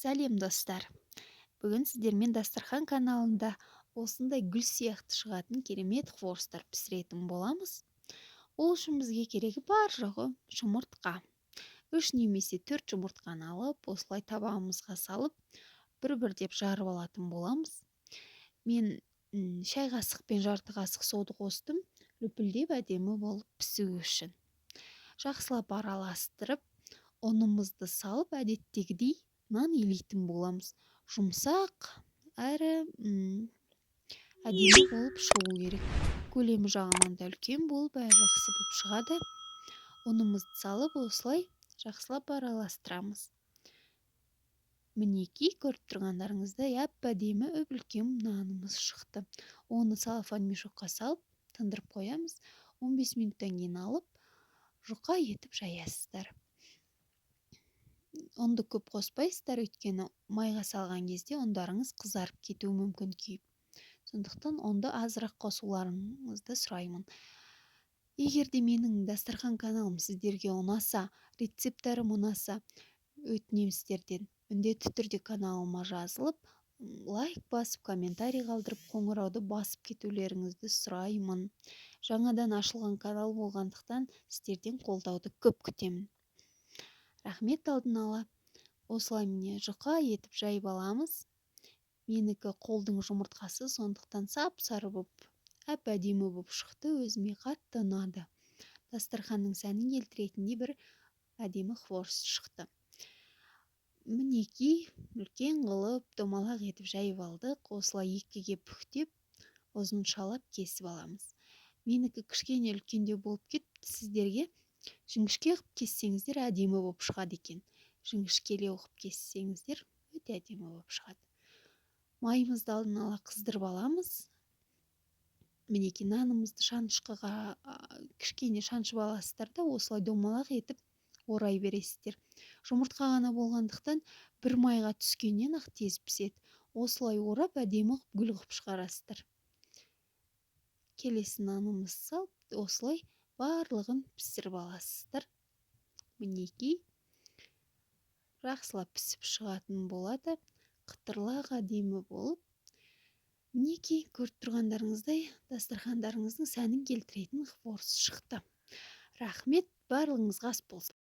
Сәлем достар. Бүгін сіздермен Дастархан каналында осындай гүл сияқты шығатын керемет хворстар пісіретін боламыз. Ол үшін бізге керегі бар жоғы жұмыртқа. 3 немесе 4 жұмыртқаны алып, осылай табағымызға салып, бір-бір деп жарып алатын боламыз. Мен шай қасықпен жарты қасық соды қостым, лүпілдеп әдемі болып пісуі үшін. Жақсылап араластырып, ұнымызды салып, әдеттегідей нан илейтін боламыз. Жұмсақ әрі әдемі болып шығу керек. Көлемі жағынан да үлкен болып, жақсы болып шығады. Ұнымызды салып, осылай жақсылап араластырамыз. Мінекей, көріп тұрғандарыңыздай әп-әдемі үлкен нанымыз шықты. Оны салафан мешокқа салып, тындырып қоямыз. 15 минуттан кейін алып, жұқа етіп жаясыздар. Ұнды көп қоспайсыздар, өйткені майға салған кезде ұндарыңыз қызарып кетуі мүмкін күйіп. Сондықтан ұнды азырақ қосуларыңызды сұраймын. Егер де менің Дастархан каналым сіздерге ұнаса, рецепттарым ұнаса, өтінем сіздерден міндетті түрде каналыма жазылып, лайк басып, комментарий қалдырып, қоңырауды басып кетулеріңізді сұраймын. Жаңадан ашылған канал болғандықтан сіздерден қолдауды көп күтемін. Рахмет алдын ала. Осылай міне жұқа етіп жайып аламыз. Менікі қолдың жұмыртқасы, сондықтан сап-сары болып, әп-әдемі болып шықты, өзіме қатты ұнады. Дастарханның сәнін келтіретіндей бір әдемі хворст шықты. Мінекей, үлкен қылып, домалақ етіп жайып алдық. Осылай екіге бүктеп, ұзыншалап кесіп аламыз. Менікі кішкене үлкендеу болып кетті, сіздерге жіңішке қып кессеңіздер әдемі болып шығады екен. Жіңішкелеу қып кессеңіздер өте әдемі болып шығады. Майымызды алдын ала қыздырып аламыз. Мінекей, нанымызды шанышқыға кішкене шаншып аласыздар да, осылай домалақ етіп орай бересіздер. Жұмыртқа ғана болғандықтан бір майға түскеннен ақ тез піседі. Осылай орап әдемі гүл қып шығарасыздар. Келесі нанымызды салып, осылай барлығын пісіріп аласыздар. Мінекей, жақсылап пісіп шығатын болады. Қытырлақ әдемі болып. Мінекей, көріп тұрғандарыңыздай дастархандарыңыздың сәнін келтіретін хворст шықты. Рахмет, барлығыңызға ас болсын.